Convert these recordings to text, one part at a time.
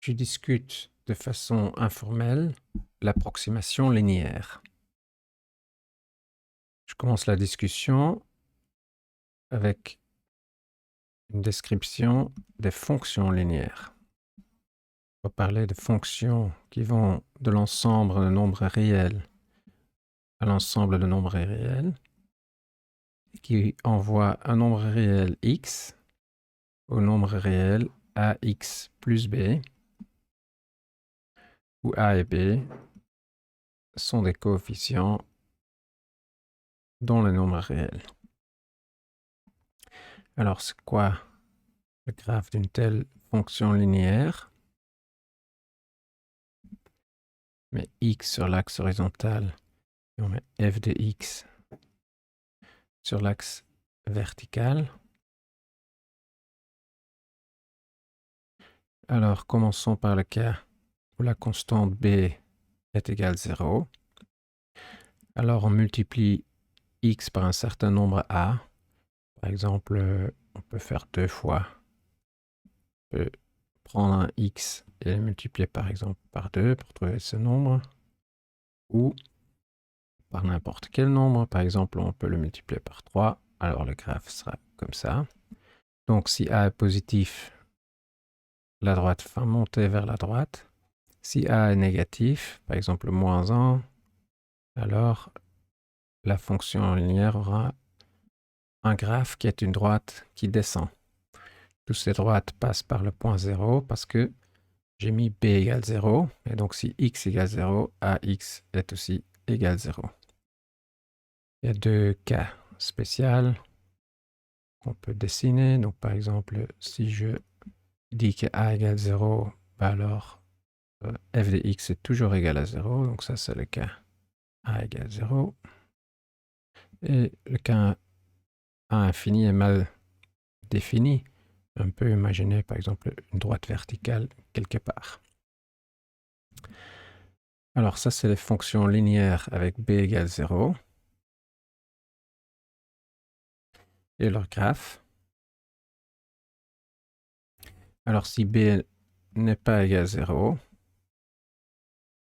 je discute de façon informelle l'approximation linéaire. Je commence la discussion avec une description des fonctions linéaires. On va parler de fonctions qui vont de l'ensemble de nombres réels à l'ensemble de nombres irréels, qui envoie un nombre réel x au nombre réel ax plus b, où a et b sont des coefficients dont le nombre réel. Alors, c'est quoi le graphe d'une telle fonction linéaire? On met x sur l'axe horizontal et on met f de x sur l'axe vertical. Alors, commençons par le cas où la constante b est égale à 0. Alors, on multiplie x par un certain nombre a. Par exemple, on peut faire 2 fois. On peut prendre un x et le multiplier par exemple par 2 pour trouver ce nombre. Ou par n'importe quel nombre. Par exemple, on peut le multiplier par 3. Alors, le graphe sera comme ça. Donc, si a est positif, la droite va monter vers la droite. Si a est négatif, par exemple moins 1, alors la fonction linéaire aura un graphe qui est une droite qui descend. Toutes ces droites passent par le point 0 parce que j'ai mis b égale 0. Et donc, si x égale 0, ax est aussi égal à 0. Il y a deux cas spéciaux qu'on peut dessiner. Donc, par exemple, si je dis que a égale 0, bah alors f de x est toujours égal à 0. Donc, ça, c'est le cas a égale 0. Et le cas a infini est mal défini. On peut imaginer, par exemple, une droite verticale quelque part. Alors, ça, c'est les fonctions linéaires avec b égale 0. Et leur graphe. Alors, si b n'est pas égal à 0,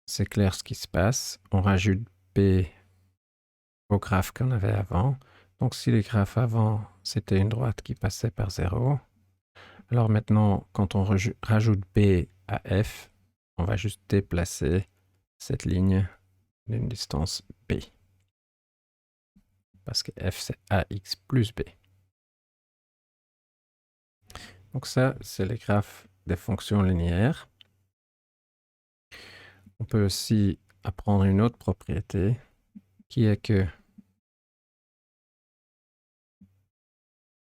c'est clair ce qui se passe. On rajoute b au graphe qu'on avait avant. Donc, si le graphe avant, c'était une droite qui passait par 0, alors maintenant, quand on rajoute b à f, on va juste déplacer cette ligne d'une distance b. Parce que f, c'est ax plus b. Donc ça, c'est les graphes des fonctions linéaires. On peut aussi apprendre une autre propriété qui est que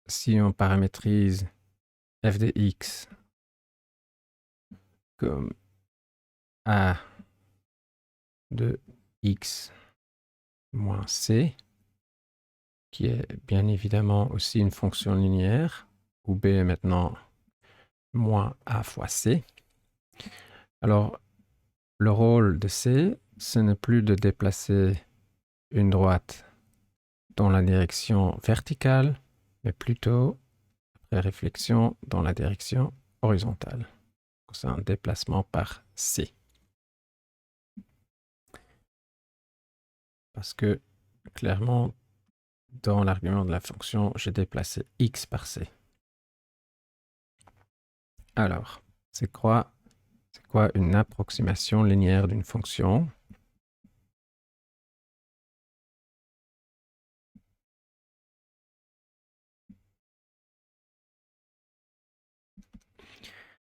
si on paramétrise f de x comme a de x moins c, qui est bien évidemment aussi une fonction linéaire, où b est maintenant moins a fois c. Alors, le rôle de c, ce n'est plus de déplacer une droite dans la direction verticale, mais plutôt, après réflexion, dans la direction horizontale. C'est un déplacement par c. Parce que, clairement, dans l'argument de la fonction, j'ai déplacé x par c. Alors, c'est quoi une approximation linéaire d'une fonction?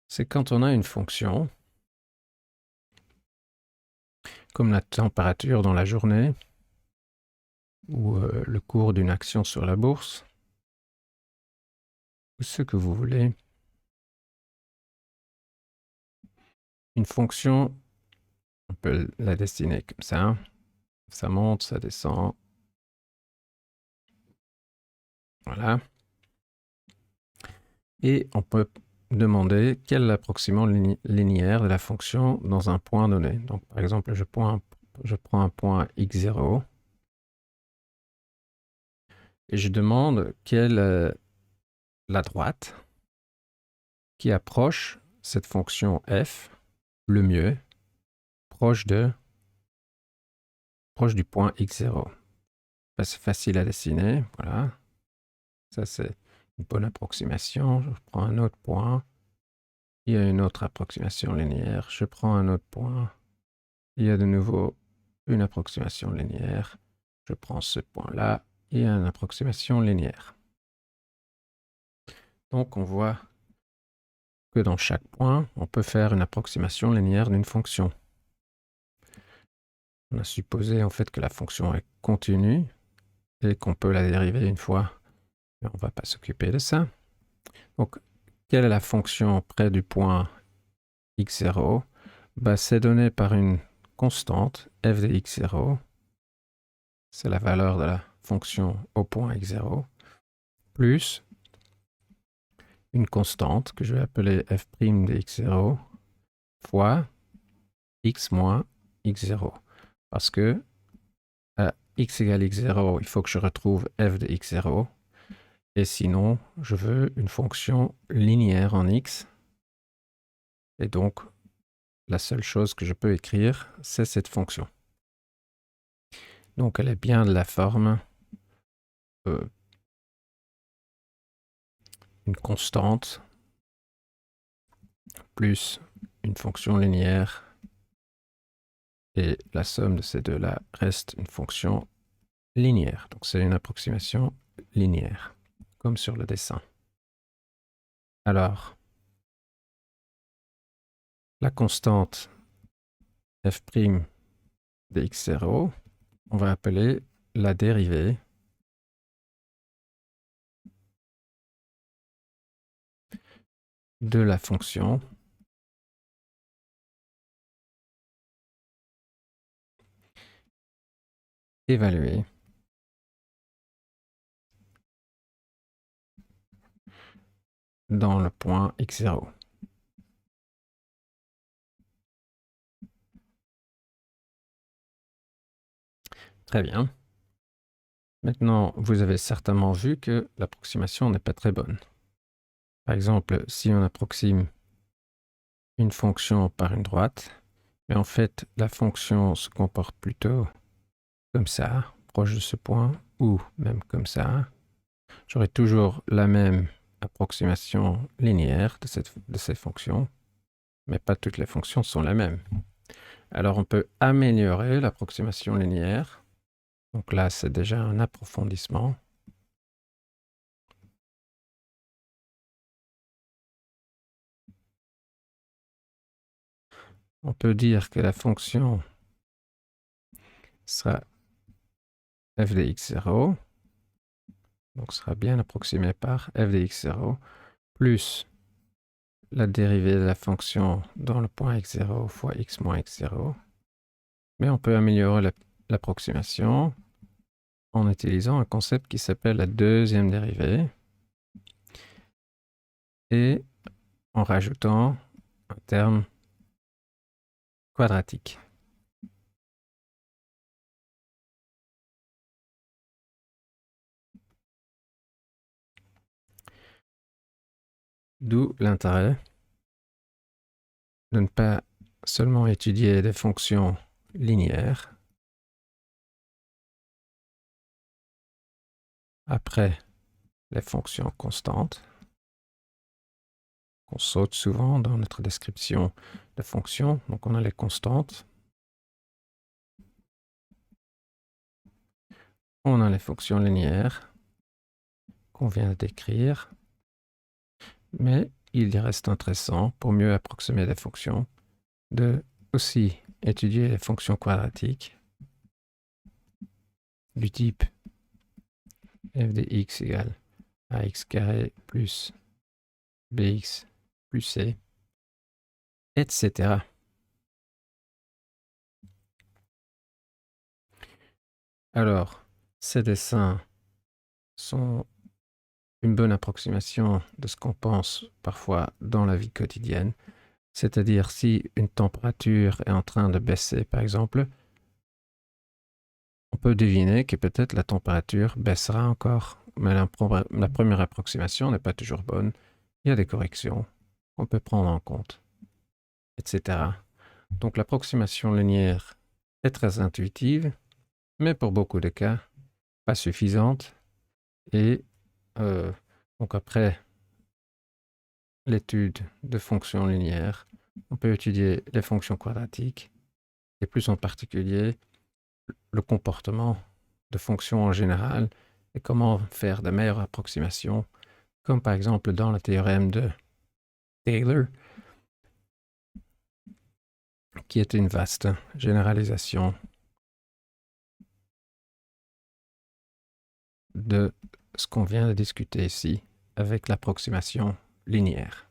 C'est quand on a une fonction, comme la température dans la journée, ou le cours d'une action sur la bourse, ou ce que vous voulez. Une fonction, on peut la dessiner comme ça. Ça monte, ça descend. Voilà. Et on peut demander quelle est l'approximation linéaire de la fonction dans un point donné. Donc, par exemple, je prends un point x0 et je demande quelle est la droite qui approche cette fonction f le mieux proche du point x0. C'est facile à dessiner, voilà. Ça, c'est une bonne approximation. Je prends un autre point. Il y a une autre approximation linéaire. Je prends un autre point. Il y a de nouveau une approximation linéaire. Je prends ce point-là. Il y a une approximation linéaire. Donc, on voit que dans chaque point, on peut faire une approximation linéaire d'une fonction. On a supposé en fait que la fonction est continue et qu'on peut la dériver une fois. Mais on ne va pas s'occuper de ça. Donc, quelle est la fonction près du point x0? C'est donné par une constante, f de x0. C'est la valeur de la fonction au point x0, plus une constante que je vais appeler f' de x0 fois x moins x0. Parce que à x égale x0, il faut que je retrouve f de x0. Et sinon, je veux une fonction linéaire en x. Et donc, la seule chose que je peux écrire, c'est cette fonction. Donc, elle est bien de la forme une constante plus une fonction linéaire. Et la somme de ces deux-là reste une fonction linéaire. Donc, c'est une approximation linéaire, comme sur le dessin. Alors, la constante f' de x0, on va appeler la dérivée de la fonction évaluée dans le point x0. Très bien. Maintenant, vous avez certainement vu que l'approximation n'est pas très bonne. Par exemple, si on approxime une fonction par une droite, mais en fait, la fonction se comporte plutôt comme ça, proche de ce point, ou même comme ça, j'aurai toujours la même approximation linéaire de ces fonctions, mais pas toutes les fonctions sont les mêmes. Alors, on peut améliorer l'approximation linéaire. Donc là, c'est déjà un approfondissement. On peut dire que la fonction sera f de x0, donc sera bien approximée par f de x0, plus la dérivée de la fonction dans le point x0 fois x moins x0. Mais on peut améliorer l'approximation en utilisant un concept qui s'appelle la deuxième dérivée et en rajoutant un terme quadratique. D'où l'intérêt de ne pas seulement étudier des fonctions linéaires après les fonctions constantes, qu'on saute souvent dans notre description de fonctions. Donc on a les constantes, on a les fonctions linéaires qu'on vient d'écrire, mais il reste intéressant, pour mieux approximer des fonctions, de aussi étudier les fonctions quadratiques du type f de x égale ax carré plus bx plus c, etc. Alors, ces dessins sont une bonne approximation de ce qu'on pense parfois dans la vie quotidienne. C'est-à-dire si une température est en train de baisser, par exemple, on peut deviner que peut-être la température baissera encore, mais la première approximation n'est pas toujours bonne. Il y a des corrections. qu'on peut prendre en compte, etc. Donc l'approximation linéaire est très intuitive, mais pour beaucoup de cas, pas suffisante. Et donc après l'étude de fonctions linéaires, on peut étudier les fonctions quadratiques, et plus en particulier le comportement de fonctions en général, et comment faire de meilleures approximations, comme par exemple dans le théorème de Taylor, qui est une vaste généralisation de ce qu'on vient de discuter ici avec l'approximation linéaire.